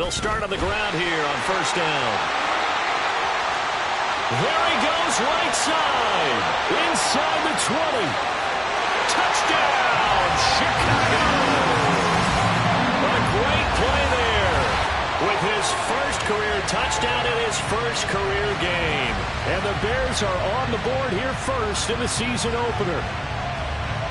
They'll start on the ground here on first down. There he goes, right side. Inside the 20. Touchdown, Chicago! A great play there. With his first career touchdown in his first career game. And the Bears are on the board here first in the season opener.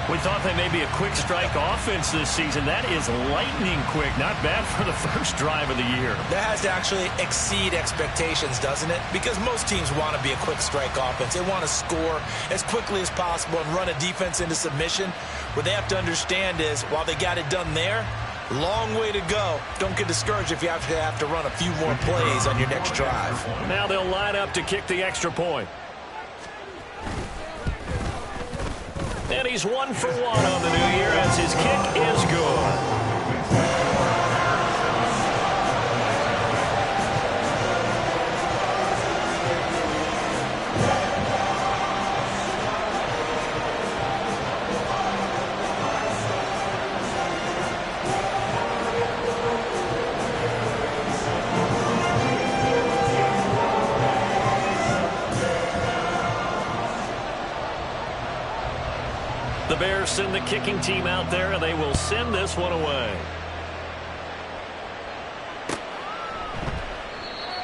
We thought they may be a quick strike offense this season. That is lightning quick. Not bad for the first drive of the year. That has to actually exceed expectations, doesn't it? Because most teams want to be a quick strike offense. They want to score as quickly as possible and run a defense into submission. What they have to understand is, while they got it done there, long way to go. Don't get discouraged if you have to run a few more plays on your next drive. Now they'll line up to kick the extra point. And he's 1 for 1 on the new year as his kick is good. The Bears send the kicking team out there, and they will send this one away.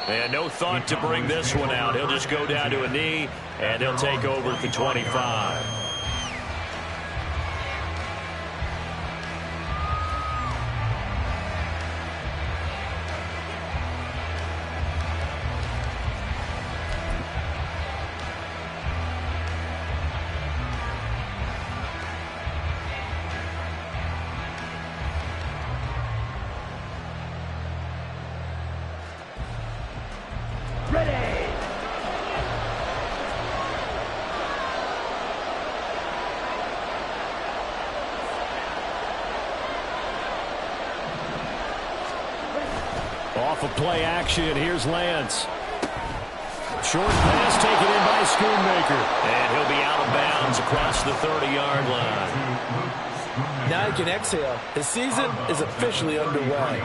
And no thought to bring this one out. He'll just go down to a knee, and he'll take over at the 25. Off of play action, here's Lance. Short pass taken in by Schoonmaker. And he'll be out of bounds across the 30-yard line. Now he can exhale. His season is officially underway.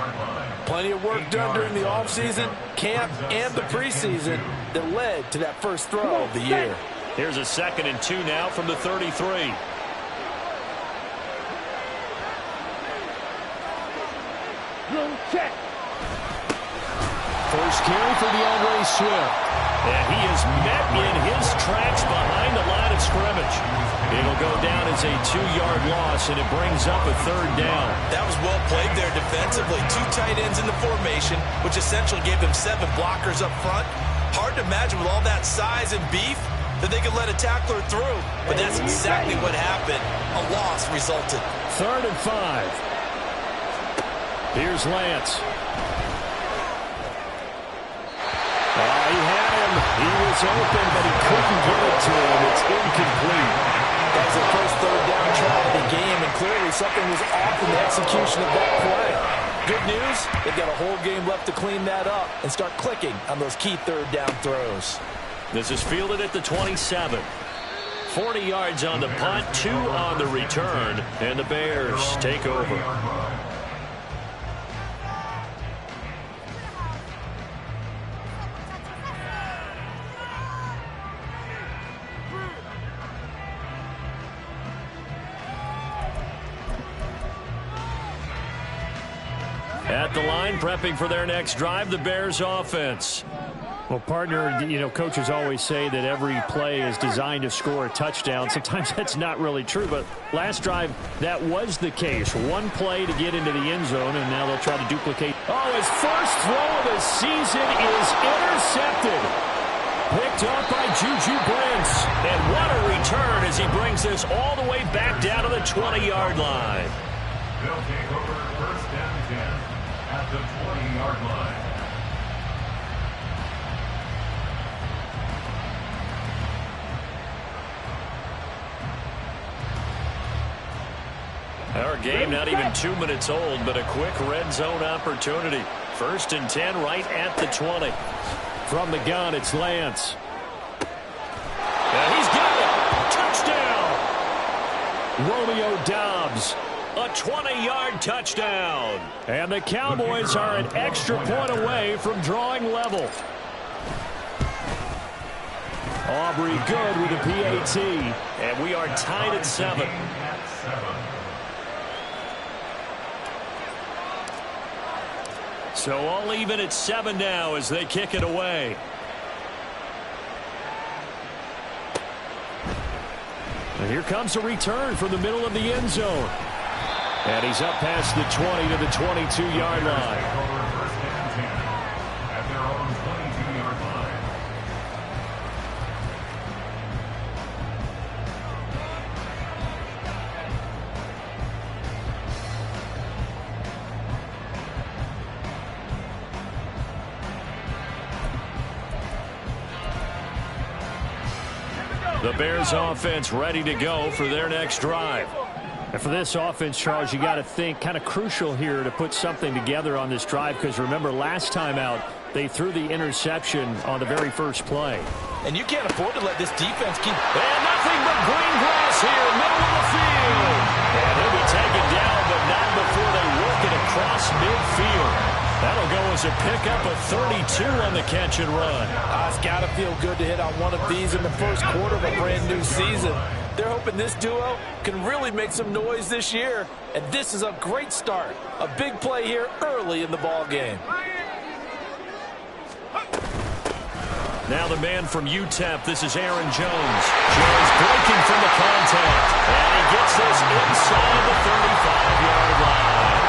Plenty of work done during the offseason, camp, and the preseason that led to that first throw of the year. Here's a 2nd and 2 now from the 33. Check. First carry for DeAndre Swift. And he is met in his tracks behind the line of scrimmage. It'll go down as a 2-yard loss, and it brings up a 3rd down. That was well played there defensively. 2 tight ends in the formation, which essentially gave them 7 blockers up front. Hard to imagine with all that size and beef that they could let a tackler through. But that's exactly what happened. A loss resulted. 3rd and 5. Here's Lance. He had him. He was open, but he couldn't get it to him. It's incomplete. That was the first 3rd down try of the game, and clearly something was off in the execution of that play. Good news, they've got a whole game left to clean that up and start clicking on those key 3rd down throws. This is fielded at the 27. 40 yards on the punt, 2 on the return, and the Bears take over. At the line, prepping for their next drive, the Bears offense. Well, partner, coaches always say that every play is designed to score a touchdown. Sometimes that's not really true, but last drive, that was the case. One play to get into the end zone, and now they'll try to duplicate. Oh, his first throw of the season is intercepted. Picked up by Juju Brents. And what a return as he brings this all the way back down to the 20-yard line. They'll take over first down 10 at the 20-yard line. Our game not even 2 minutes old, but a quick red zone opportunity. 1st and 10 right at the 20. From the gun, it's Lance. And he's got it. Touchdown. Romeo Doubs A 20-yard touchdown. And the Cowboys are an extra point away from drawing level. Aubrey good with a PAT. And we are tied at 7. So all even at 7 now as they kick it away. And here comes a return from the middle of the end zone. And he's up past the 20 to the 22-yard line. First and 10 at their own 22-yard line. The Bears offense ready to go for their next drive. And for this offense, Charles, you got to think kind of crucial here to put something together on this drive, because remember last time out they threw the interception on the very first play. And you can't afford to let this defense keep... And nothing but green grass here, middle of the field. And he'll be taken down, but not before they work it across midfield. That'll go as a pickup of 32 on the catch and run. It's got to feel good to hit on one of these in the first quarter of a brand new season. They're hoping this duo can really make some noise this year. And this is a great start. A big play here early in the ball game. Now the man from UTEP, this is Aaron Jones. Jones breaking from the contact. And he gets this inside the 35-yard line.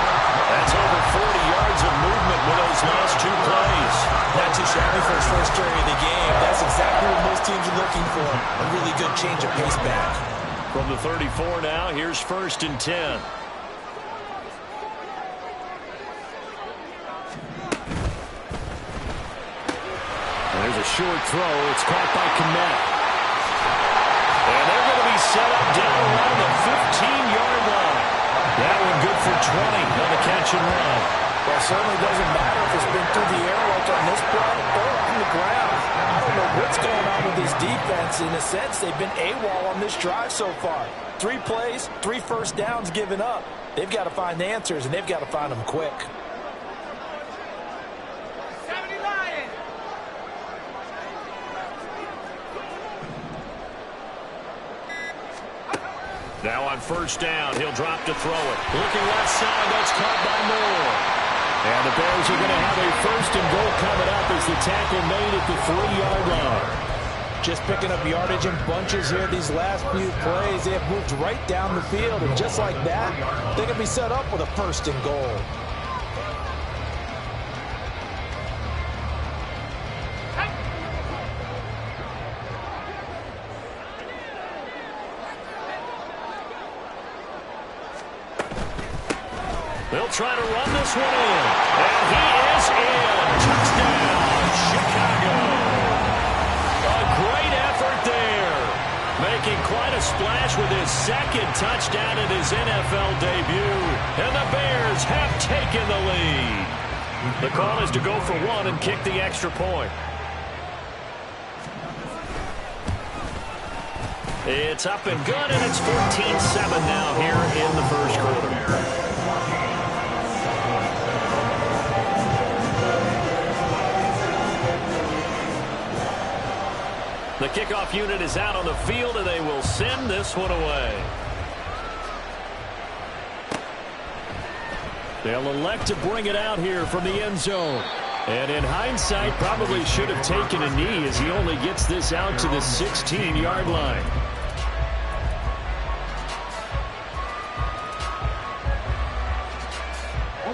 That's over 40 yards of movement with those last 2 plays. Not too shabby for his first carry of the game. That's exactly what most teams are looking for. A really good change of pace back. From the 34 now, here's 1st and 10. There's a short throw. It's caught by Kmet. And they're going to be set up down around the 15-yard line. That one good for 20 on the catch and run. Well, it certainly doesn't matter if it's been through the air like on this play or on the ground. I don't know what's going on with this defense. In a sense, they've been AWOL on this drive so far. 3 plays, 3 first downs given up. They've got to find answers, and they've got to find them quick. Now on 1st down, he'll drop to throw it. Looking left side, that's caught by Moore. And the Bears are going to have a 1st and goal coming up as the tackle made at the 3-yard line. Just picking up yardage in bunches here these last few plays. They have moved right down the field, and just like that, they can be set up with a 1st and goal. They'll try to run this one in. And he is in. Touchdown, Chicago. A great effort there. Making quite a splash with his 2nd touchdown in his NFL debut. And the Bears have taken the lead. The call is to go for 1 and kick the extra point. It's up and good, and it's 14-7 now here in the first quarter. The kickoff unit is out on the field, and they will send this one away. They'll elect to bring it out here from the end zone. And in hindsight, probably should have taken a knee as he only gets this out to the 16-yard line.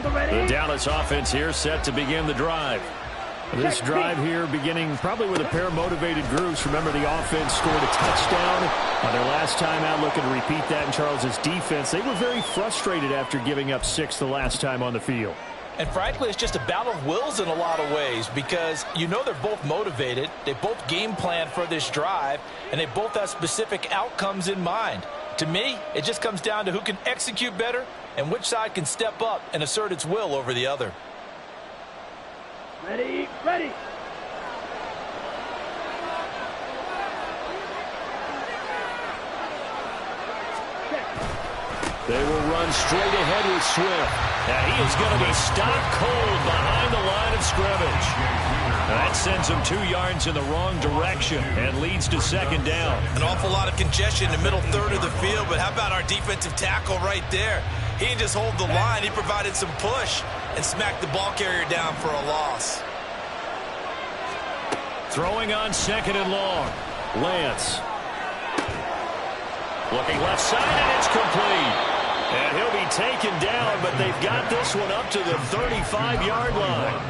The Dallas offense here set to begin the drive. This drive here beginning probably with a pair of motivated groups. Remember, the offense scored a touchdown on their last time out, looking to repeat that in Charles's defense. They were very frustrated after giving up 6 the last time on the field. And frankly, it's just a battle of wills in a lot of ways, because you know they're both motivated. They both game plan for this drive, and they both have specific outcomes in mind. To me, it just comes down to who can execute better and which side can step up and assert its will over the other. Ready, ready. They will run straight ahead with Swift. Now he is going to be stopped cold behind the line of scrimmage. That sends him 2 yards in the wrong direction and leads to second down. An awful lot of congestion in the middle third of the field, but how about our defensive tackle right there? He didn't just hold the line. He provided some push and smacked the ball carrier down for a loss. Throwing on second and long. Lance. Looking left side, and it's complete. And he'll be taken down, but they've got this one up to the 35-yard line.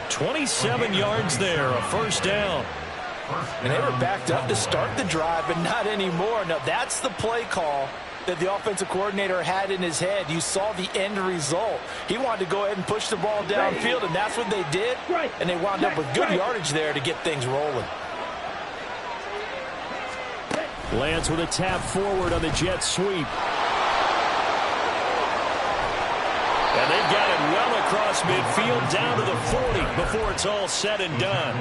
27 yards there, a first down. And they were backed up to start the drive, but not anymore. Now, that's the play call that the offensive coordinator had in his head. You saw the end result. He wanted to go ahead and push the ball downfield, and that's what they did. And they wound up with good yardage there to get things rolling. Lance with a tap forward on the jet sweep. And they've got it well across midfield down to the 40 before it's all said and done.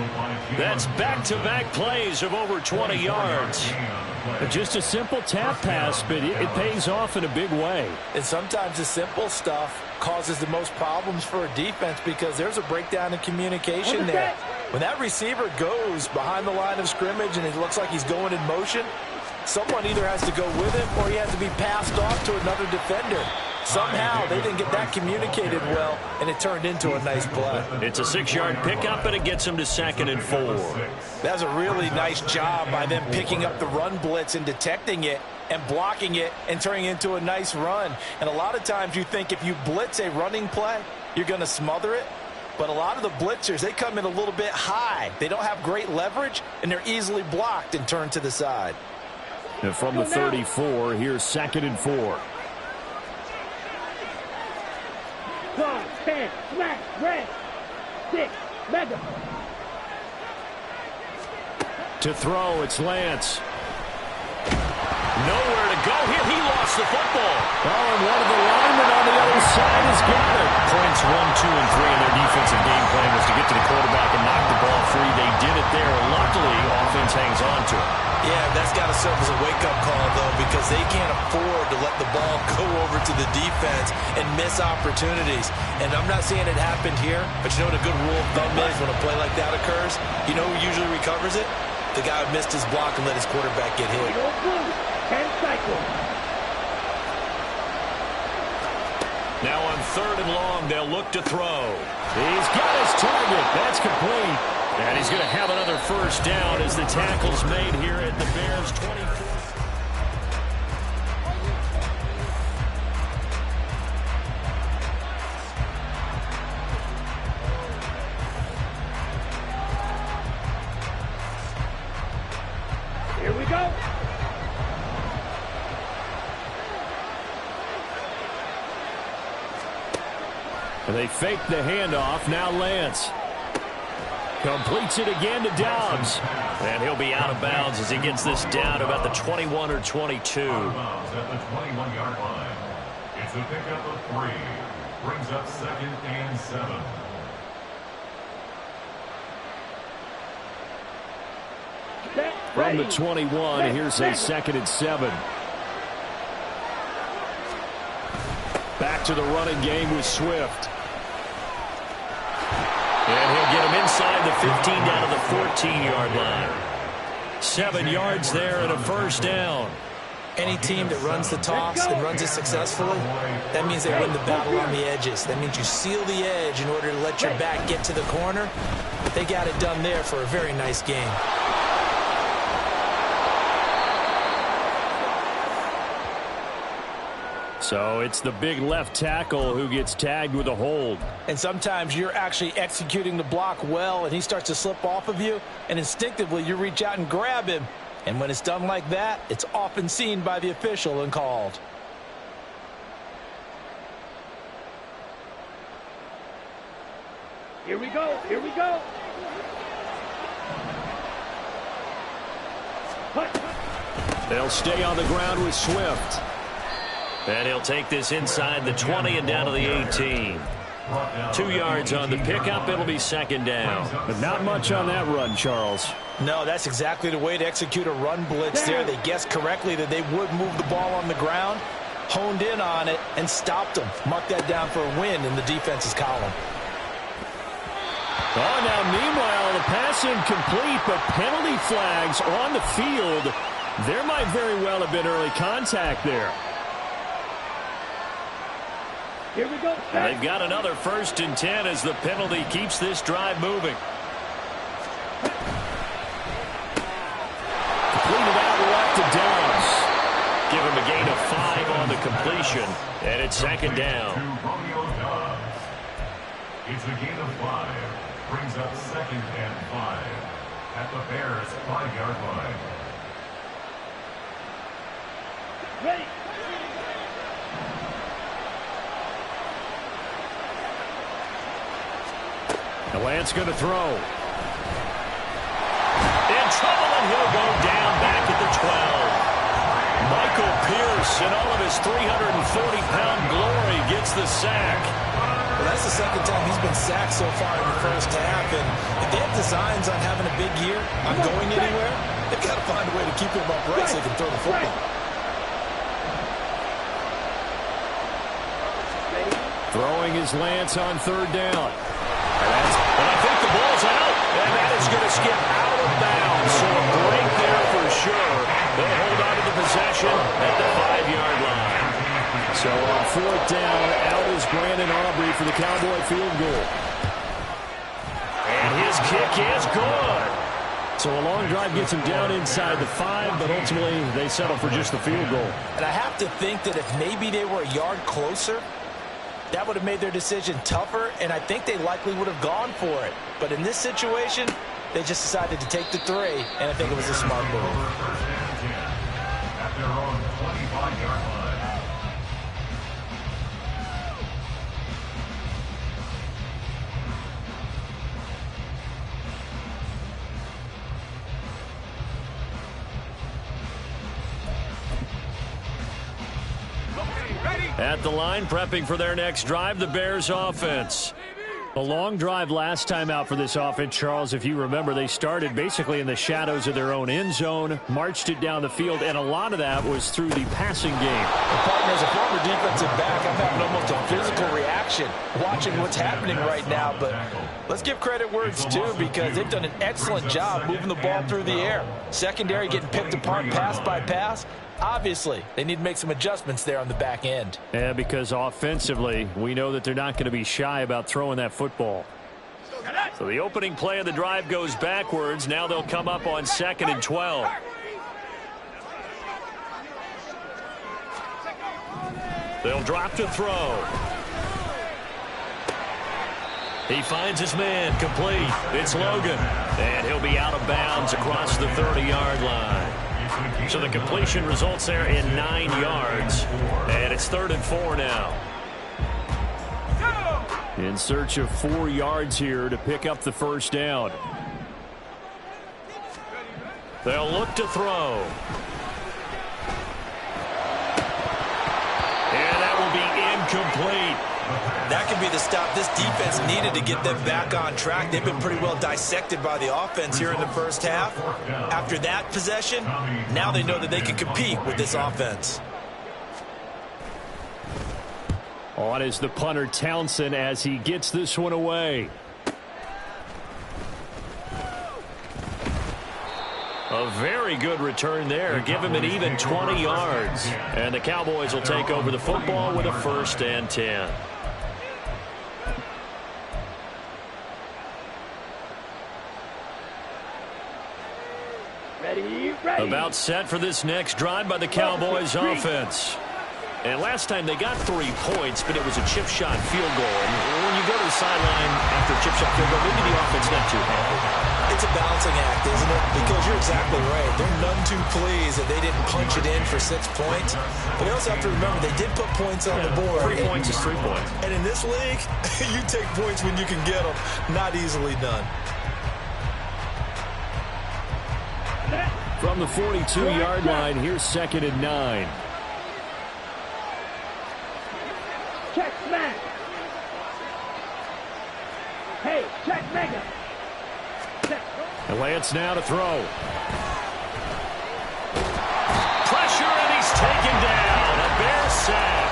That's back-to-back plays of over 20 yards. Just a simple tap pass, but it pays off in a big way. And sometimes the simple stuff causes the most problems for a defense because there's a breakdown in communication there. When that receiver goes behind the line of scrimmage and it looks like he's going in motion, someone either has to go with him or he has to be passed off to another defender. Somehow they didn't get that communicated well, and it turned into a nice play. It's a 6-yard pickup, and it gets them to 2nd and 4. That's a really nice job by them picking up the run blitz and detecting it and blocking it and turning it into a nice run. And a lot of times you think if you blitz a running play, you're going to smother it. But a lot of the blitzers, they come in a little bit high. They don't have great leverage, and they're easily blocked and turned to the side. And from the 34, here's 2nd and 4. 12, 10, smack, red, 6, mega. To throw, it's Lance. Nowhere to go here. He lost the football. Oh, and one of the linemen on the other side has got it. Points 1, 2, and 3 in their defensive game plan was to get to the quarterback and knock the ball free. They did it there. Luckily, offense hangs on to it. Yeah, that's got to serve as a wake-up call, though, because they can't afford to let the ball go over to the defense and miss opportunities. And I'm not saying it happened here, but you know what a good rule of thumb is when a play like that occurs? You know who usually recovers it? The guy who missed his block and let his quarterback get hit. 10 cycles. Now on 3rd and long, they'll look to throw. He's got his target. That's complete. And he's going to have another first down as the tackle's made here at the Bears' 24. Here we go. And they fake the handoff. Now Lance completes it again to Dobbs. And he'll be out of bounds as he gets this down to about the 21 or 22. Out of bounds at the 21-yard line. It's a pickup of 3. Brings up 2nd and 7. From the 21, here's a 2nd and 7. Back to the running game with Swift. And he'll get him inside the 15 down to the 14-yard line. 7 yards there and a first down. Any team that runs the toss and runs it successfully, that means they win the battle on the edges. That means you seal the edge in order to let your back get to the corner. They got it done there for a very nice game. So it's the big left tackle who gets tagged with a hold. And sometimes you're actually executing the block well, and he starts to slip off of you, and instinctively you reach out and grab him. And when it's done like that, it's often seen by the official and called. Here we go. Here we go. They'll stay on the ground with Swift. And he'll take this inside the 20 and down to the 18. 2 yards on the pickup. It'll be 2nd down. But not much on that run, Charles. No, that's exactly the way to execute a run blitz there. They guessed correctly that they would move the ball on the ground. honed in on it and stopped them. Mark that down for a win in the defense's column. Oh, now meanwhile, the pass incomplete, but penalty flags on the field. There might very well have been early contact there. Here we go. They've got another 1st and 10 as the penalty keeps this drive moving. Completed out left to Dallas. Give him a gain of 5 on the completion, and it's 2nd down. It's a gain of 5. Brings up 2nd and 5 at the Bears' 5-yard line. Ready. The Lance going to throw. In trouble, and he'll go down back at the 12. Michael Pierce, in all of his 340-pound glory, gets the sack. Well, that's the 2nd time he's been sacked so far in the first half. And if they have designs on having a big year, on going anywhere, they've got to find a way to keep him upright so they can throw the football. Throwing his Lance on 3rd down. And I think the ball's out, and that is going to skip out of bounds. So a break there for sure. They'll hold on to the possession at the 5-yard line. So on 4th down, out is Brandon Aubrey for the Cowboy field goal. And his kick is good. So a long drive gets him down inside the 5, but ultimately they settle for just the field goal. And I have to think that if maybe they were a yard closer, that would have made their decision tougher, and I think they likely would have gone for it. But in this situation, they just decided to take the 3, and I think it was a smart move. At their own 25-yard line. At the line, prepping for their next drive, the Bears offense. A long drive last time out for this offense, Charles. If you remember, they started basically in the shadows of their own end zone, marched it down the field, and a lot of that was through the passing game. Partner, as a former defensive back, I'm having almost a physical reaction watching what's happening right now. But let's give credit where it's due, because they've done an excellent job moving the ball through the air. Secondary getting picked apart pass by pass. Obviously, they need to make some adjustments there on the back end. Yeah, because offensively, we know that they're not going to be shy about throwing that football. So the opening play of the drive goes backwards. Now they'll come up on 2nd and 12. They'll drop to throw. He finds his man, complete. It's Logan. And he'll be out of bounds across the 30-yard line. So the completion results there in 9 yards. And it's 3rd and 4 now. In search of 4 yards here to pick up the 1st down. They'll look to throw. And that will be incomplete. That could be the stop this defense needed to get them back on track. They've been pretty well dissected by the offense here in the first half. After that possession, now they know that they can compete with this offense. On is the punter Townsend as he gets this one away. A very good return there. Give him an even 20 yards. And the Cowboys will take over the football with a 1st and 10. Ready. About set for this next drive by the Cowboys offense. And last time they got 3 points, but it was a chip shot field goal. And when you go to the sideline after a chip shot field goal, maybe the offense not too happy. It's a balancing act, isn't it? Because you're exactly right. They're none too pleased that they didn't punch it in for 6 points. But they also have to remember they did put points on the board. 3 points is 3 points. And in this league, you take points when you can get them. Not easily done. From the 42-yard line, here's 2nd and 9. Check smash. Hey, check mega. Check. And Lance now to throw. Pressure, and he's taken down. A Bears sack.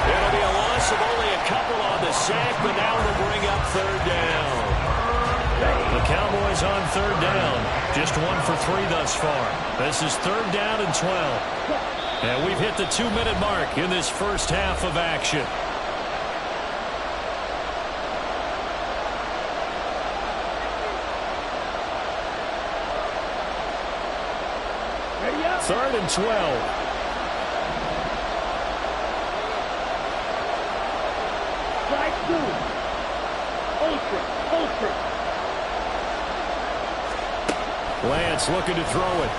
It'll be a loss of only a couple on the sack, but now it'll bring up third down. The Cowboys on third down. Just 1 for 3 thus far. This is third down and 12. And we've hit the 2-minute mark in this first half of action. Ready up. Third and 12. Strike 2. Ultra. Lance looking to throw it.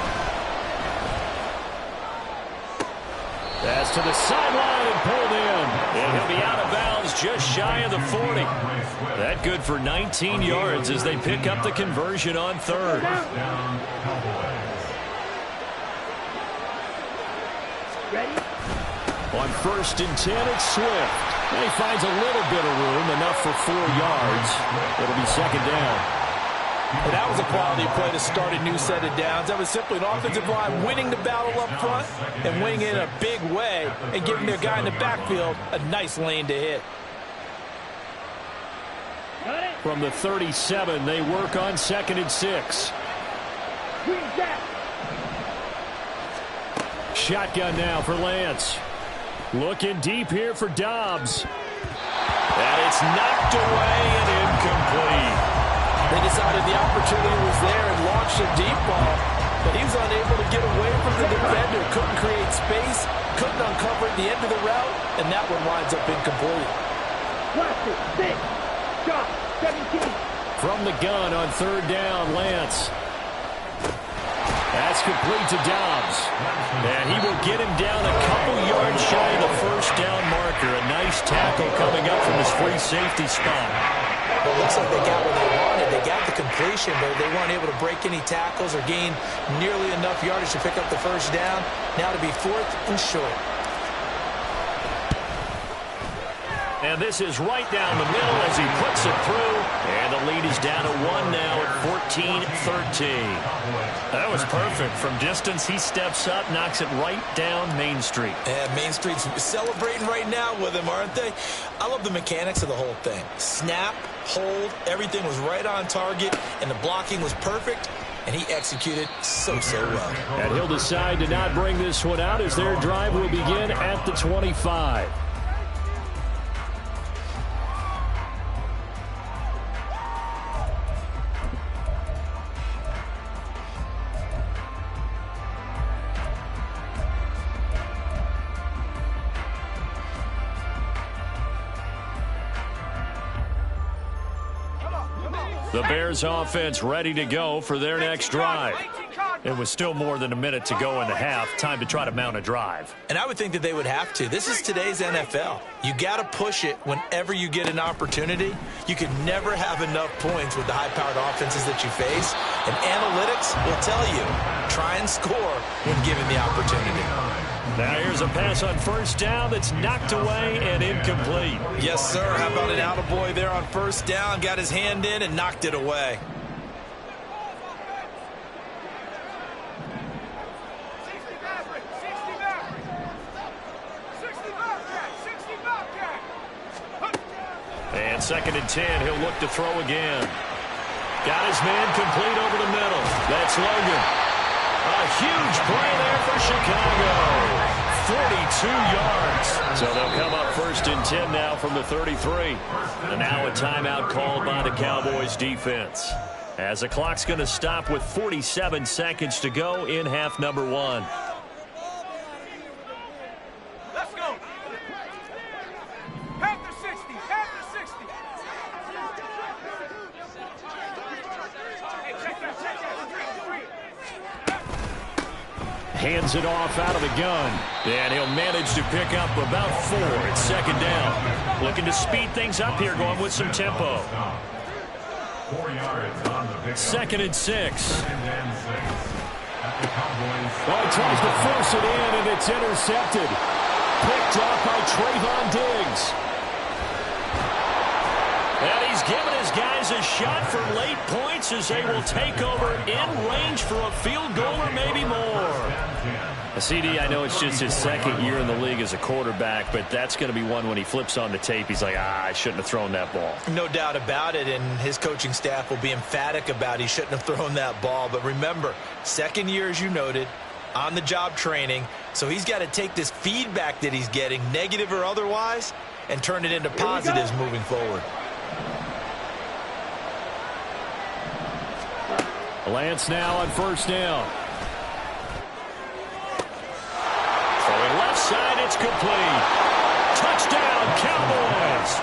That's to the sideline and pulled in. And he'll be out of bounds just shy of the 40. That good for 19 yards as they pick up the conversion on third. Ready? On first and 10, it's Swift. And he finds a little bit of room, enough for 4 yards. It'll be second down. And that was a quality play to start a new set of downs. That was simply an offensive line winning the battle up front and winning in a big way and giving their guy in the backfield a nice lane to hit. From the 37, they work on second and 6. Green Jack. Shotgun now for Lance. Looking deep here for Dobbs. And it's knocked away and incomplete. They decided the opportunity was there and launched a deep ball, but he was unable to get away from the defender, couldn't create space, couldn't uncover at the end of the route, and that one winds up incomplete. Plastic. 6. Shot. 17. From the gun on third down, Lance. That's complete to Dobbs. And he will get him down a couple yards shy of the first down marker. A nice tackle coming up from his free safety spot. It looks like they got what they wanted. They got the completion, but they weren't able to break any tackles or gain nearly enough yardage to pick up the first down. Now to be fourth and short. And this is right down the middle as he puts it through. And the lead is down to 1 now at 14-13. That was perfect. From distance, he steps up, knocks it right down Main Street. And Main Street's celebrating right now with him, aren't they? I love the mechanics of the whole thing. Snap, hold, everything was right on target, and the blocking was perfect, and he executed so well. And he'll decide to not bring this one out as their drive will begin at the 25. The Bears offense ready to go for their next drive. It was still more than a minute to go in the half. Time to try to mount a drive. And I would think that they would have to. This is today's NFL. You got to push it whenever you get an opportunity. You can never have enough points with the high-powered offenses that you face. And analytics will tell you, try and score when given the opportunity. Now here's a pass on first down that's knocked away and incomplete. Yes, sir. How about an attaboy there on first down? Got his hand in and knocked it away. And second and 10, he'll look to throw again. Got his man complete over the middle. That's Logan. A huge play there for Chicago. 42 yards. So they'll come up first and 10 now from the 33. And now a timeout called by the Cowboys defense. As the clock's going to stop with 47 seconds to go in half number 1. Let's go. Half the 60. Half the 60. Hey, check that. Three. Hands it off out of the gun. And he'll manage to pick up about 4 at second down. Looking to speed things up here, going with some tempo. 4 yards on the pick. Second and 6. Well, he tries to force it in, and it's intercepted. Picked up by Trayvon Diggs. And he's given his guys a shot for late points as they will take over in range for a field goal or maybe more. CD, I know it's just his second year in the league as a quarterback, but that's going to be one when he flips on the tape. He's like, I shouldn't have thrown that ball. No doubt about it, and his coaching staff will be emphatic about he shouldn't have thrown that ball. But remember, second year, as you noted, on-the-job training, so he's got to take this feedback that he's getting, negative or otherwise, and turn it into positives moving forward. Lance now on first down. Throwing left side, it's complete. Touchdown, Cowboys.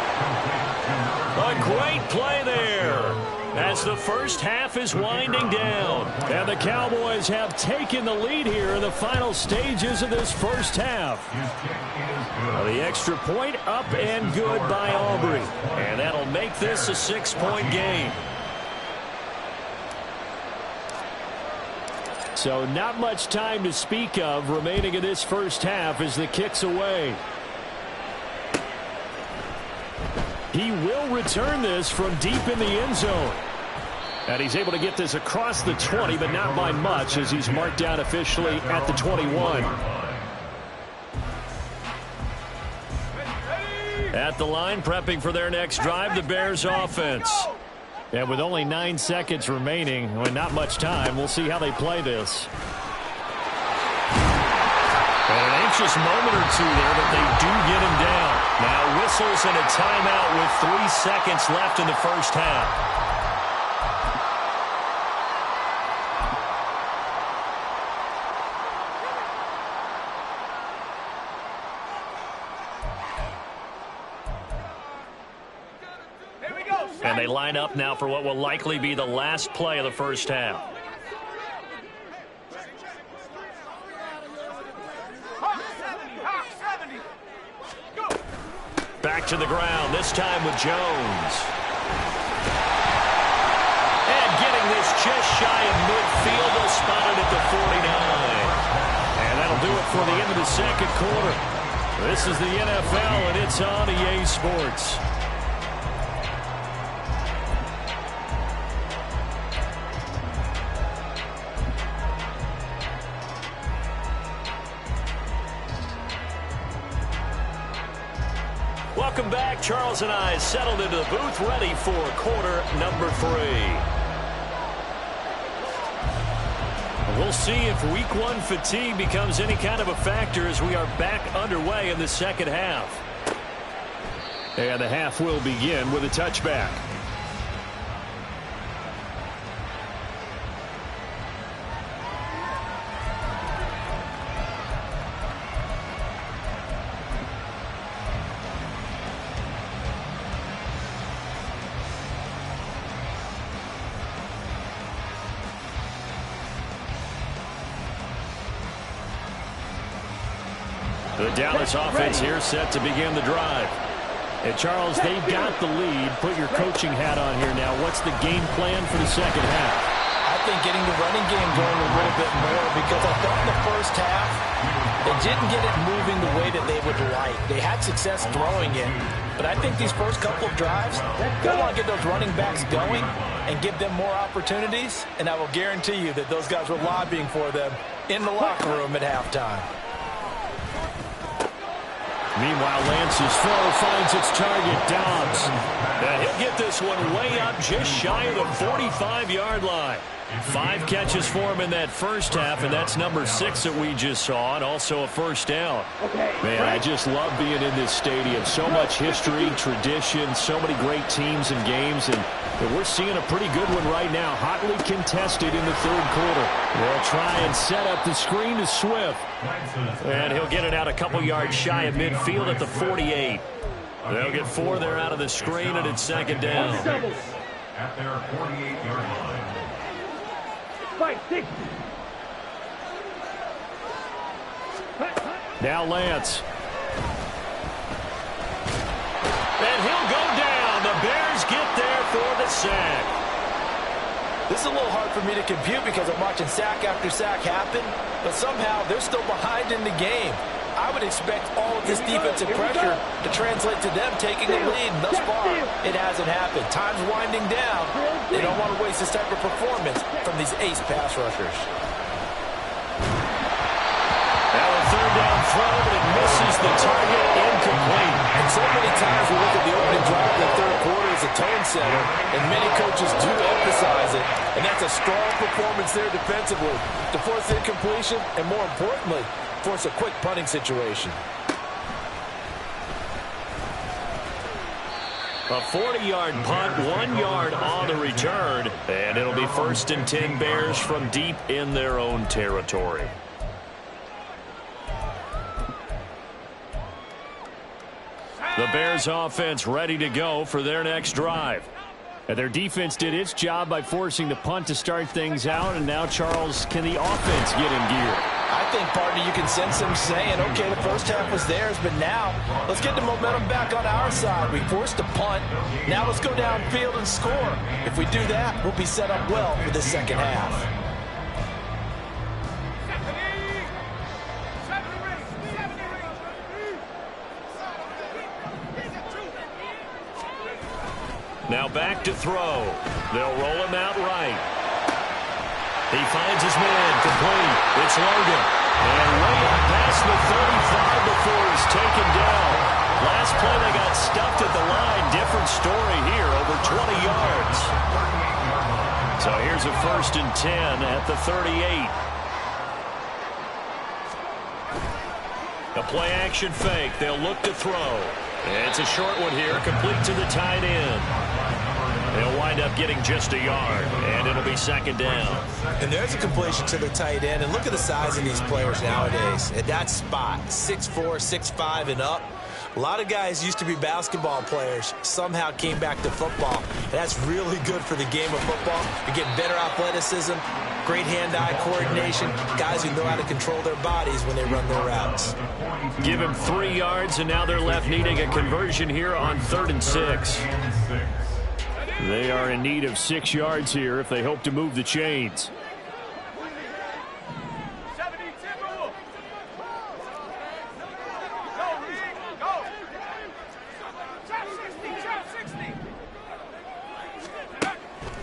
A great play there as the first half is winding down. And the Cowboys have taken the lead here in the final stages of this first half. Well, the extra point up and good by Aubrey. And that'll make this a 6-point game. So not much time to speak of remaining in this first half as the kick's away. He will return this from deep in the end zone. And he's able to get this across the 20, but not by much as he's marked down officially at the 21. At the line, prepping for their next drive, the Bears offense. And with only 9 seconds remaining, and not much time, we'll see how they play this. And an anxious moment or two there, but they do get him down. Now whistles and a timeout with 3 seconds left in the first half. And they line up now for what will likely be the last play of the first half. Back to the ground, this time with Jones. And getting this just shy of midfield, they'll spot it at the 49. And that'll do it for the end of the second quarter. This is the NFL, and it's on EA Sports. Welcome back. Charles and I settled into the booth, ready for quarter number 3. We'll see if week 1 fatigue becomes any kind of a factor as we are back underway in the second half. And the half will begin with a touchback. The Dallas offense here set to begin the drive. And Charles, they've got the lead. Put your coaching hat on here now. What's the game plan for the second half? I think getting the running game going a little bit more, because I thought in the first half they didn't get it moving the way that they would like. They had success throwing it, but I think these first couple of drives, they want to get those running backs going and give them more opportunities, and I will guarantee you that those guys were lobbying for them in the locker room at halftime. Meanwhile, Lance's throw finds its target, Dobbs. And he'll get this one way up just shy of the 45-yard line. 5 catches for him in that first half, and that's number 6 that we just saw, and also a first down. Man, I just love being in this stadium. So much history, tradition, so many great teams and games, and we're seeing a pretty good one right now, hotly contested in the third quarter. They'll try and set up the screen to Swift. And he'll get it out a couple yards shy of midfield at the 48. They'll get 4 there out of the screen, and it's second down. At their 48-yard line. 5-6. Now Lance. And he'll go down. The Bears get there for the sack. This is a little hard for me to compute because I'm watching sack after sack happen, but somehow they're still behind in the game. I would expect all of this defensive pressure to translate to them taking a lead. And thus far, it hasn't happened. Time's winding down. They don't want to waste this type of performance from these ace pass rushers. Now a third down throw, but it misses the target, incomplete. And so many times we look at the opening drive in the third quarter as a tone setter, and many coaches do emphasize it. And that's a strong performance there defensively to force the incompletion and, more importantly, force a quick punting situation. A 40-yard punt, 1 yard on the return, and it'll be 1st and 10 Bears from deep in their own territory. The Bears offense ready to go for their next drive. And their defense did its job by forcing the punt to start things out, and now, Charles, can the offense get in gear? I think, partner, you can sense them saying, okay, the first half was theirs, but now let's get the momentum back on our side. We forced a punt. Now let's go downfield and score. If we do that, we'll be set up well for the second half. Now back to throw. They'll roll him out right. He finds his man, complete. It's Logan. And way up past the 35 before he's taken down. Last play they got stuffed at the line. Different story here, over 20 yards. So here's a 1st and 10 at the 38. A play action fake. They'll look to throw. It's a short one here, complete to the tight end. They'll wind up getting just a yard, and it'll be 2nd down. And there's a completion to the tight end, and look at the size of these players nowadays. At that spot, 6'4", 6'5", and up. A lot of guys used to be basketball players, somehow came back to football. And that's really good for the game of football. You get better athleticism, great hand-eye coordination, guys who know how to control their bodies when they run their routes. Give him 3 yards, and now they're left needing a conversion here on 3rd and 6. They are in need of 6 yards here if they hope to move the chains.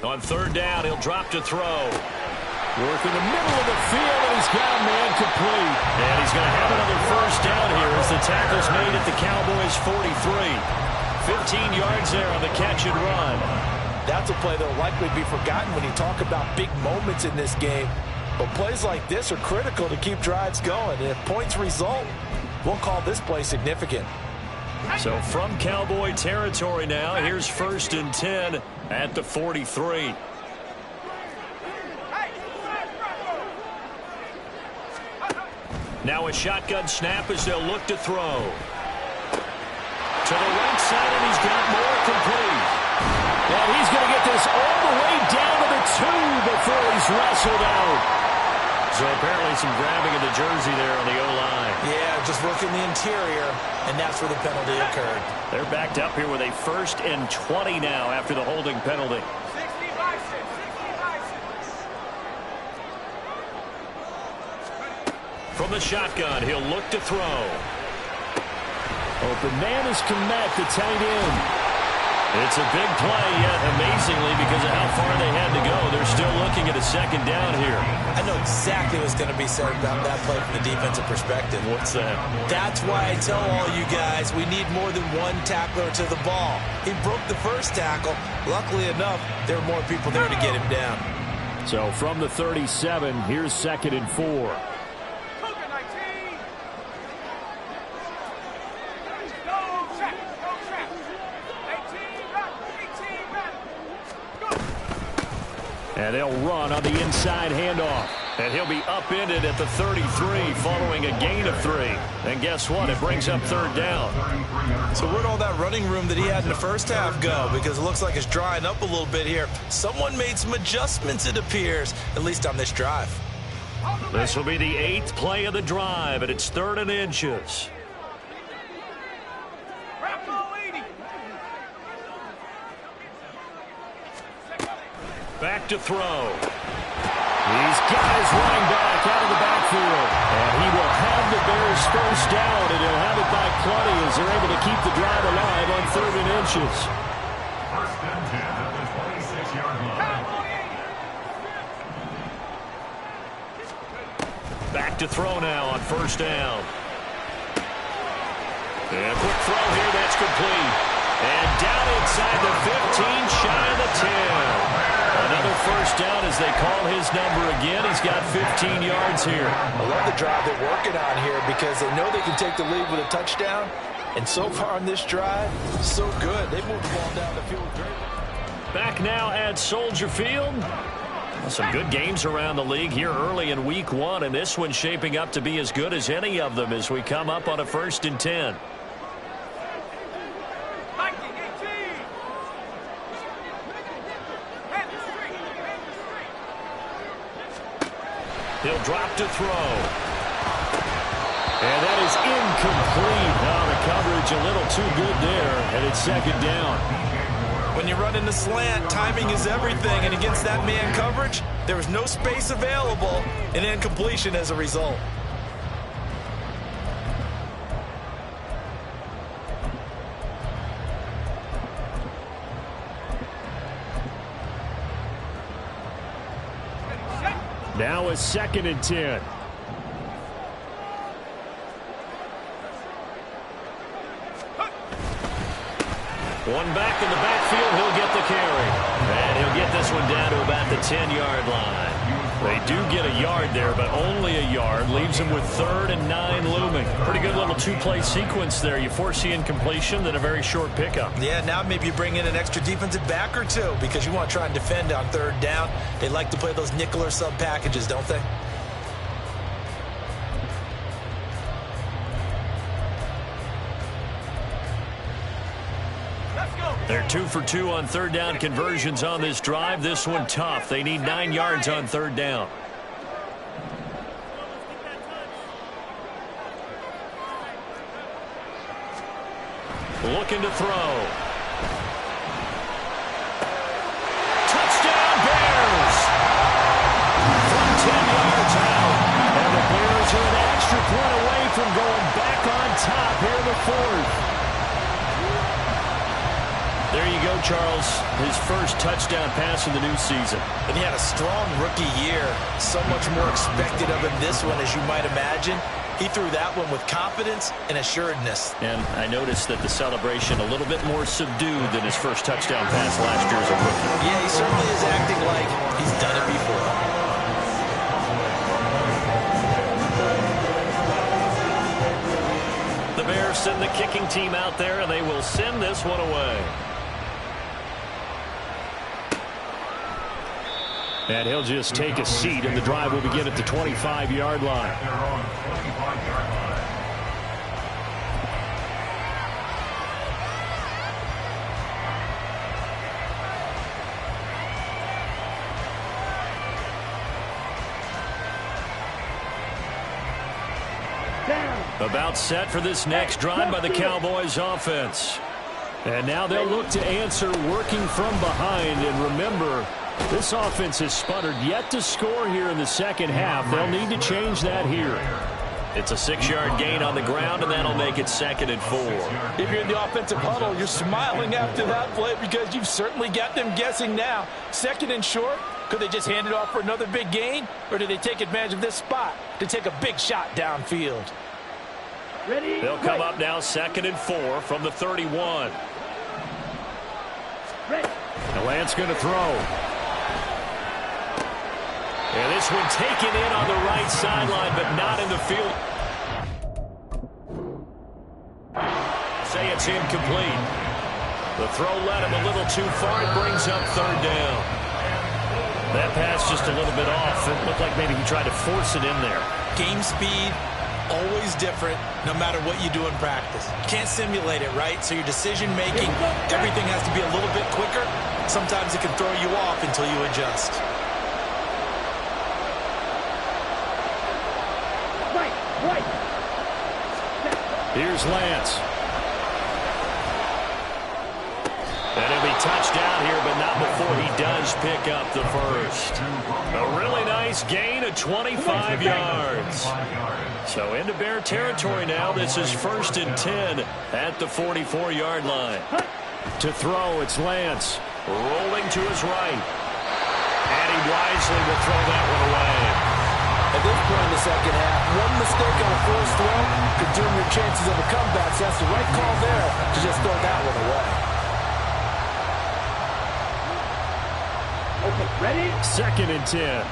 On 3rd down, he'll drop to throw. Work in the middle of the field, and he's got a man complete. And he's going to have another 1st down here as the tackle's made at the Cowboys' 43. 15 yards there on the catch and run. That's a play that will likely be forgotten when you talk about big moments in this game. But plays like this are critical to keep drives going. And if points result, we'll call this play significant. So from Cowboy territory now, here's 1st and 10 at the 43. Now a shotgun snap as they'll look to throw. To the right side, and he's got more complete. And he's going to get this all the way down to the 2 before he's wrestled out. So apparently some grabbing of the jersey there on the O-line. Yeah, just working the interior, and that's where the penalty occurred. They're backed up here with a 1st and 20 now after the holding penalty. 60-6. From the shotgun, he'll look to throw. Open man is Komet, the tight end. It's a big play, yet amazingly, because of how far they had to go, they're still looking at a 2nd down here. I know exactly what's going to be said about that play from the defensive perspective. What's that? That's why I tell all you guys we need more than one tackler to the ball. He broke the first tackle. Luckily enough, there were more people there to get him down. So from the 37, here's 2nd and 4. And they'll run on the inside handoff. And he'll be upended at the 33 following a gain of 3. And guess what? It brings up 3rd down. So where'd all that running room that he had in the first half go? Because it looks like it's drying up a little bit here. Someone made some adjustments, it appears, at least on this drive. This will be the 8th play of the drive, and it's 3rd and inches. Back to throw. He's got his running back out of the backfield. And he will have the Bears first down, and he'll have it by plenty as they're able to keep the drive alive on 3rd and inches. First and 10 at the 26-yard line. Back to throw now on 1st down. And a quick throw here, that's complete. And down inside the 15, shy of the 10. Another 1st down as they call his number again. He's got 15 yards here. I love the drive they're working on here because they know they can take the lead with a touchdown. And so far on this drive, so good. They moved the ball down the field great. Back now at Soldier Field. Some good games around the league here early in week 1, and this one's shaping up to be as good as any of them as we come up on a 1st and 10. He'll drop to throw. And that is incomplete. Now the coverage a little too good there, and it's 2nd down. When you run in the slant, timing is everything, and against that man coverage, there was no space available, and incompletion as a result. Now a 2nd and 10. One back in the backfield, he'll get the carry. And he'll get this one down to about the 10-yard line. They do get a yard there, but only a yard. Leaves him with 3rd and 9 looming. Pretty good little 2-play sequence there. You force the incompletion, then a very short pickup. Yeah, now maybe you bring in an extra defensive back or two because you want to try and defend on 3rd down. They like to play those nickel or sub packages, don't they? They're 2 for 2 on 3rd down conversions on this drive. This one tough. They need 9 yards on 3rd down. Looking to throw. Touchdown Bears! From 10 yards out. And the Bears are an extra point away from going back on top here in the 4th. There you go, Charles. His first touchdown pass in the new season. And he had a strong rookie year. So much more expected of him this one, as you might imagine. He threw that one with confidence and assuredness. And I noticed that the celebration a little bit more subdued than his first touchdown pass last year as a rookie. Yeah, he certainly is acting like he's done it before. The Bears send the kicking team out there, and they will send this one away. And he'll just take a seat, and the drive will begin at the 25-yard line. They're on 25-yard line. About set for this next drive by the Cowboys offense. And now they'll look to answer working from behind. And remember, this offense has sputtered yet to score here in the second half. They'll need to change that here. It's a 6-yard gain on the ground, and that'll make it 2nd and 4. If you're in the offensive huddle, you're smiling after that play because you've certainly got them guessing now. 2nd and short, could they just hand it off for another big gain? Or do they take advantage of this spot to take a big shot downfield? Ready? They'll come up now 2nd and 4 from the 31. Ready. And Lance going to throw. And this one taken in on the right sideline, but not in the field. Say it's incomplete. The throw led him a little too far. It brings up 3rd down. That pass just a little bit off. It looked like maybe he tried to force it in there. Game speed, always different no matter what you do in practice. You can't simulate it, right? So your decision making, everything has to be a little bit quicker. Sometimes it can throw you off until you adjust. Right. Here's Lance. And he'll be touched down here, but not before he does pick up the first. A really nice gain of 25 yards. So into Bear territory now. This is 1st and 10 at the 44-yard line. To throw, it's Lance. Rolling to his right. And he wisely will throw that one away. At this point in the second half, one mistake on a first throw could doom your chances of a comeback. So that's the right call there to just throw that one away. Okay, ready? 2nd and 10.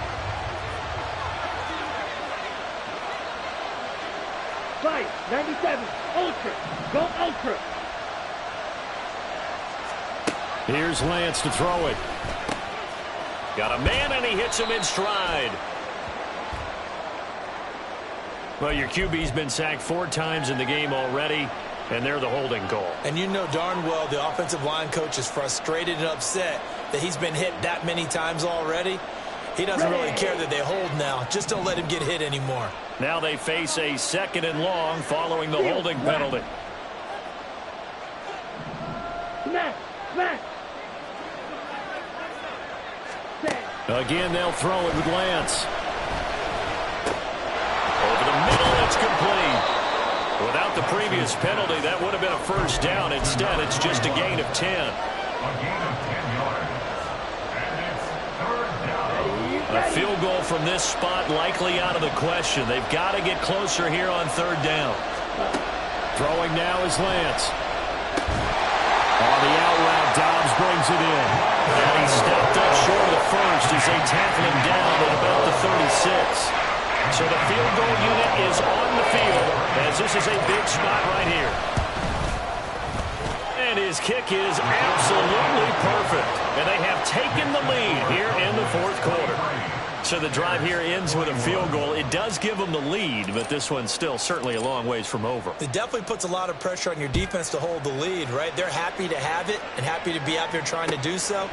97, ultra, go ultra. Here's Lance to throw it. Got a man, and he hits him in stride. Well, your QB's been sacked 4 times in the game already, and they're the holding call. And you know darn well the offensive line coach is frustrated and upset that he's been hit that many times already. He doesn't really care that they hold now. Just don't let him get hit anymore. Now they face a 2nd and long following the holding penalty. Smash, smash. Again, they'll throw it with Lance. Over the middle, it's complete. Without the previous penalty, that would have been a first down. Instead, it's just a gain of 10. A gain of 10 yards. And it's 3rd down. A field goal from this spot likely out of the question. They've got to get closer here on 3rd down. Throwing now is Lance. On the out route, Dobbs brings it in. And he stepped up short of the first as they tackle him down at about the 36. So the field goal unit is on the field as this is a big spot right here. And his kick is absolutely perfect. And they have taken the lead here in the 4th quarter. So the drive here ends with a field goal. It does give them the lead, but this one's still certainly a long ways from over. It definitely puts a lot of pressure on your defense to hold the lead, right? They're happy to have it and happy to be out there trying to do so.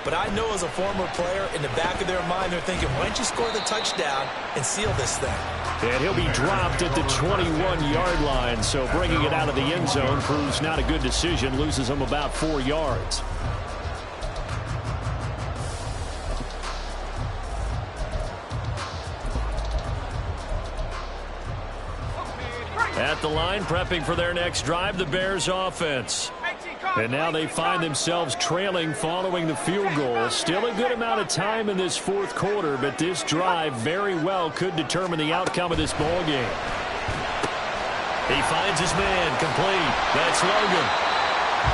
But I know as a former player, in the back of their mind, they're thinking, why don't you score the touchdown and seal this thing? And he'll be dropped at the 21-yard line, so bringing it out of the end zone proves not a good decision, loses him about 4 yards. At the line, prepping for their next drive, the Bears offense. And now they find themselves trailing following the field goal. Still a good amount of time in this 4th quarter, but this drive very well could determine the outcome of this ball game. He finds his man, complete. That's Logan.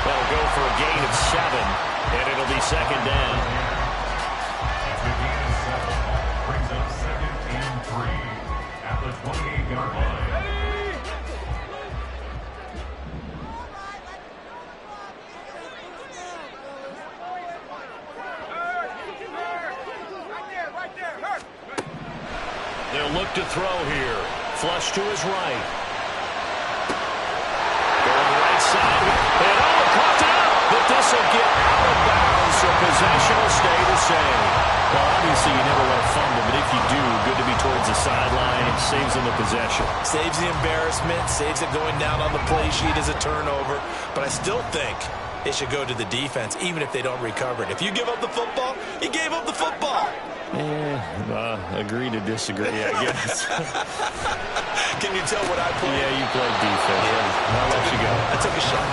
They'll go for a gain of 7, and it'll be 2nd down. It's a gain of 7. Brings up 2nd and 3 at the 28-yard line. They'll look to throw here. Flush to his right. Going right side. And caught it out. But this will get out of bounds, so possession will stay the same. Well, obviously you never want to fumble, but if you do, good to be towards the sideline. It saves them the possession. Saves the embarrassment, saves it going down on the play sheet as a turnover. But I still think it should go to the defense, even if they don't recover it. If you give up the football, you gave up the football. Agree to disagree, I guess. Can you tell what I played? Yeah, you played defense. Yeah. I'll let you go. I took a shot.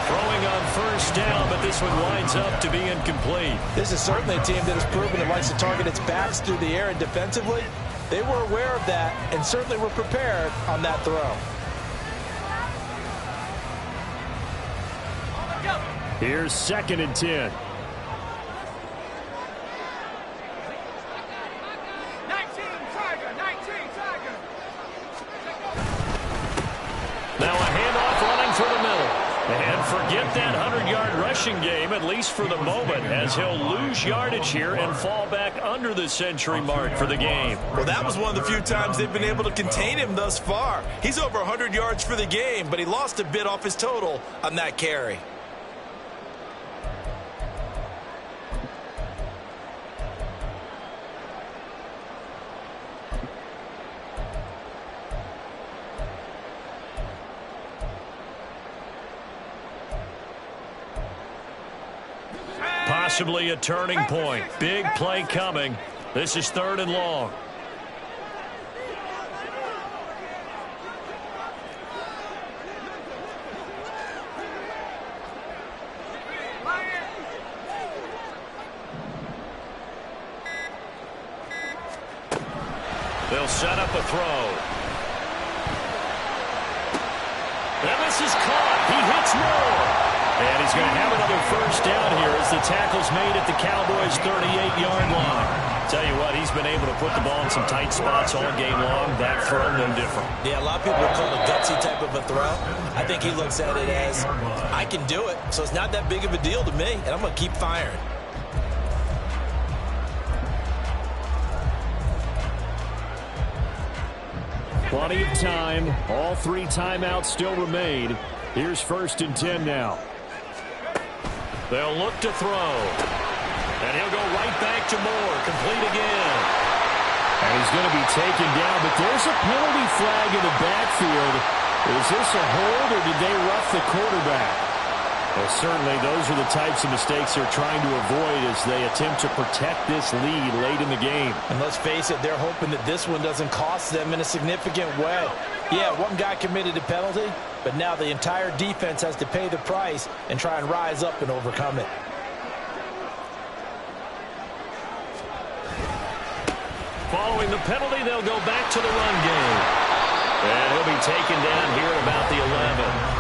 Throwing on 1st down, but this one winds up to be incomplete. This is certainly a team that has proven it likes to target its backs through the air and defensively. They were aware of that and certainly were prepared on that throw. Here's 2nd and 10. 19, Tiger. Now a handoff running through the middle. And forget that 100-yard rushing game, at least for the moment, as he'll lose yardage here and fall back under the century mark for the game. Well, that was one of the few times they've been able to contain him thus far. He's over 100 yards for the game, but he lost a bit off his total on that carry. Possibly a turning point. Big play coming. This is 3rd and long. They'll set up a throw. And this is caught. He hits more. And he's going to have another first down here as the tackle's made at the Cowboys' 38-yard line. Tell you what, he's been able to put the ball in some tight spots all game long. That throw, no different. Yeah, a lot of people would call it a gutsy type of a throw. I think he looks at it as, I can do it, so it's not that big of a deal to me, and I'm going to keep firing. Plenty of time. All 3 timeouts still remain. Here's 1st and 10 now. They'll look to throw. And he'll go right back to Moore. Complete again. And he's going to be taken down, but there's a penalty flag in the backfield. Is this a hold, or did they rough the quarterback? Well, certainly those are the types of mistakes they're trying to avoid as they attempt to protect this lead late in the game. And let's face it, they're hoping that this one doesn't cost them in a significant way. Yeah, one guy committed a penalty, but now the entire defense has to pay the price and try and rise up and overcome it. Following the penalty, they'll go back to the run game. And he'll be taken down here at about the 11.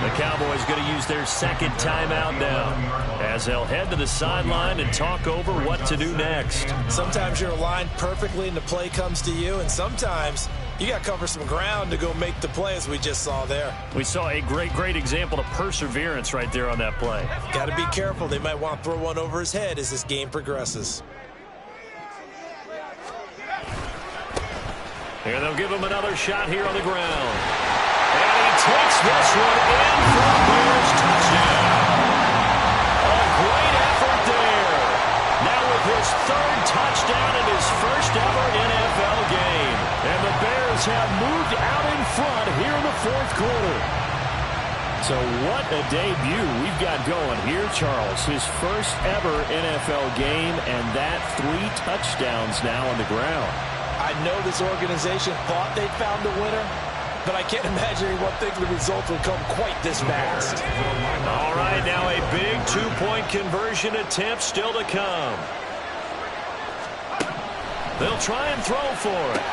The Cowboys going to use their 2nd timeout now as they'll head to the sideline and talk over what to do next. Sometimes you're aligned perfectly and the play comes to you, and sometimes you got to cover some ground to go make the play, as we just saw there. We saw a great example of perseverance right there on that play. Got to be careful. They might want to throw one over his head as this game progresses. Here they'll give him another shot here on the ground. And he takes this one in for a Bears touchdown. A great effort there. Now with his 3rd touchdown in his first ever NFL game. And the Bears have moved out in front here in the 4th quarter. So what a debut we've got going here, Charles. His first ever NFL game, and that 3 touchdowns now on the ground. I know this organization thought they found a winner, but I can't imagine anyone thinking the results would come quite this fast. All right, now a big 2-point conversion attempt still to come. They'll try and throw for it.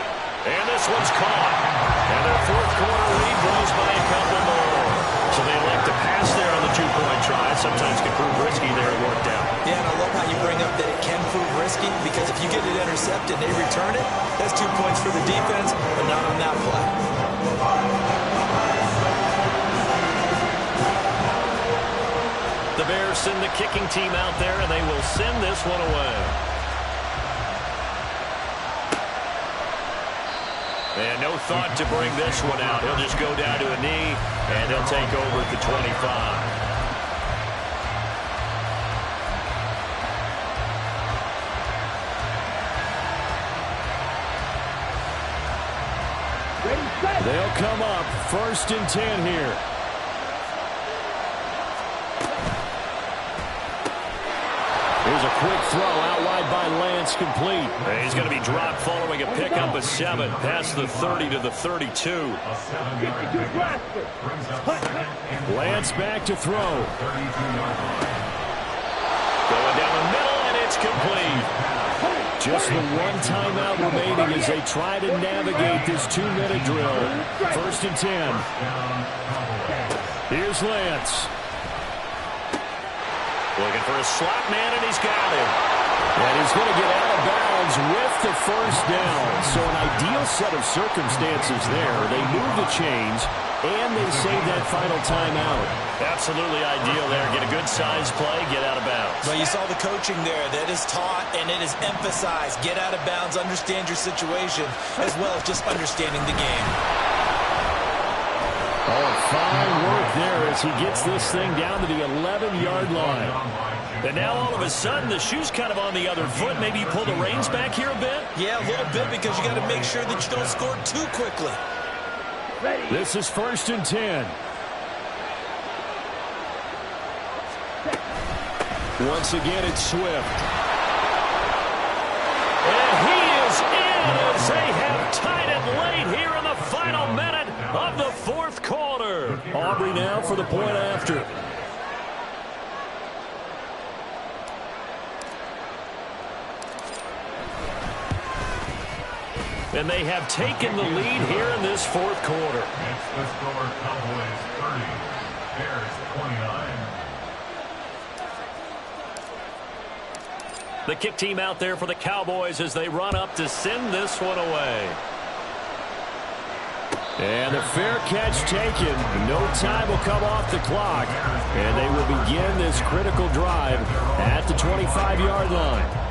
And this one's caught. And their 4th quarter lead grows by a couple more. So they elect to pass there on the 2-point try. Sometimes can prove risky there. It worked out. Yeah, and I love how you bring up that it can prove risky, because if you get it intercepted and they return it, that's 2 points for the defense, but not on that play. The Bears send the kicking team out there, and they will send this one away. And no thought to bring this one out. He'll just go down to a knee, and he'll take over at the 25. They'll come up 1st and 10 here. Here's a quick throw out wide by Lance, complete. And he's going to be dropped following a pickup of 7 past the 30 to the 32. Lance back to throw. Going down the middle, and it's complete. Just the 1 timeout remaining as they try to navigate this 2-minute drill. 1st and 10. Here's Lance. Looking for a slot man, and he's got him. And he's going to get out of bounds with the first down. So an ideal set of circumstances there. They move the chains, and they save that final timeout. Absolutely ideal there. Get a good size play, get out of bounds. Well, you saw the coaching there. That is taught and it is emphasized. Get out of bounds, understand your situation, as well as just understanding the game. Oh, fine work there as he gets this thing down to the 11-yard line. And now all of a sudden the shoe's kind of on the other foot. Maybe you pull the reins back here a bit? Yeah, a little bit, because you got to make sure that you don't score too quickly. This is 1st and 10. Once again, it's Swift. And he is in as they have tied it late here in the final minute of the fourth quarter. Aubrey now for the point after. And they have taken the lead here in this fourth quarter. It's the score, Cowboys 30, Bears 29. The kick team out there for the Cowboys as they run up to send this one away. And a fair catch taken. No time will come off the clock. And they will begin this critical drive at the 25-yard line.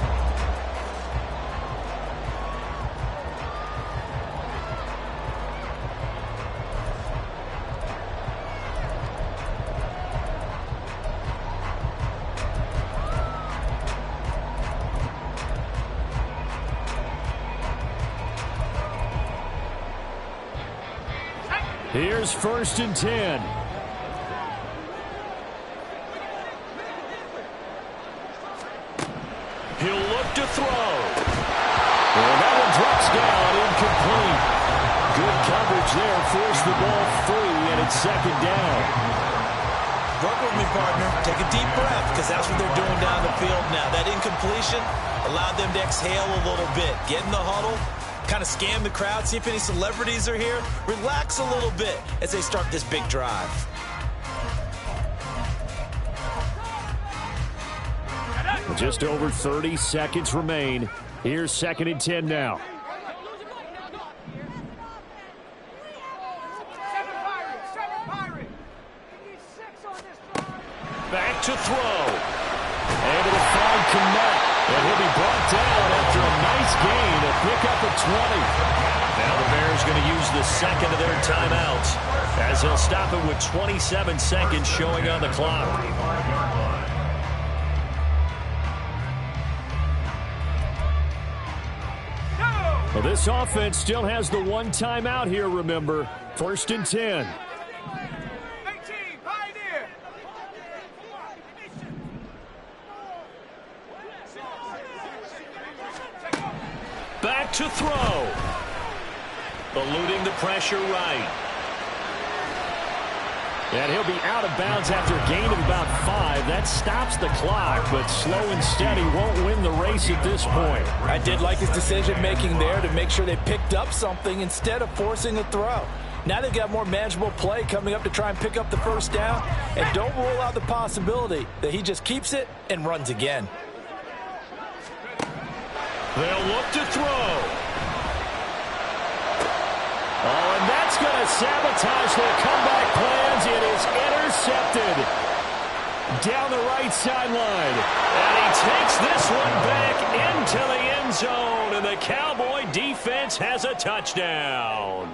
Here's 1st and 10. He'll look to throw. And that one drops down, incomplete. Good coverage there, forced the ball free, and it's 2nd down. Work with me, partner. Take a deep breath, because that's what they're doing down the field now. That incompletion allowed them to exhale a little bit. Get in the huddle. Kind of scan the crowd, see if any celebrities are here. Relax a little bit as they start this big drive. Just over 30 seconds remain. Here's 2nd and 10 now. Back to throw. Able to find Connect. And he'll be brought down after a nice gain, a pickup of 20. Now the Bears going to use the second of their timeouts as they'll stop it with 27 seconds showing on the clock. Well, this offense still has the one timeout here, remember. 1st and 10. Back to throw. Eluding the pressure right. And he'll be out of bounds after a gain of about 5. That stops the clock, but slow and steady won't win the race at this point. I did like his decision-making there to make sure they picked up something instead of forcing a throw. Now they've got more manageable play coming up to try and pick up the 1st down. And don't rule out the possibility that he just keeps it and runs again. They'll look to throw. Oh, and that's going to sabotage their comeback plans. It is intercepted down the right sideline. And he takes this one back into the end zone. And the Cowboy defense has a touchdown.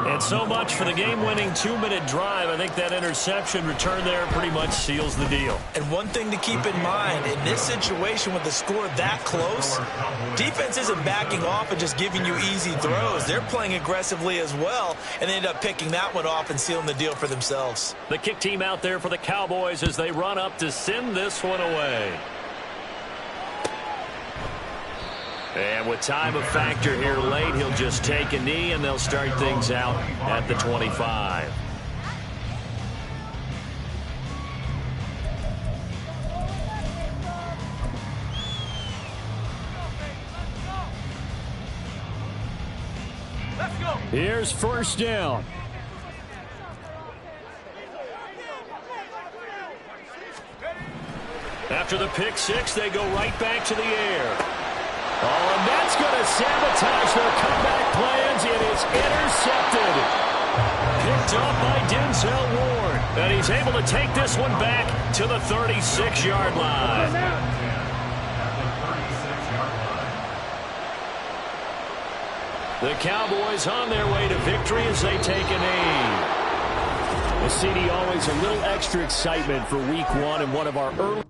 And so much for the game-winning 2-minute drive. I think that interception return there pretty much seals the deal. And one thing to keep in mind, in this situation with the score that close, defense isn't backing off and just giving you easy throws. They're playing aggressively as well, and they end up picking that one off and sealing the deal for themselves. The kick team out there for the Cowboys as they run up to send this one away. And with time of factor here late, he'll just take a knee, and they'll start things out at the 25. Let's go. Here's 1st down. After the pick six, they go right back to the air. Oh, and that's going to sabotage their comeback plans. It is intercepted. Picked up by Denzel Ward. And he's able to take this one back to the 36-yard line. The Cowboys on their way to victory as they take a knee. Well, CD, always a little extra excitement for week 1 and one of our early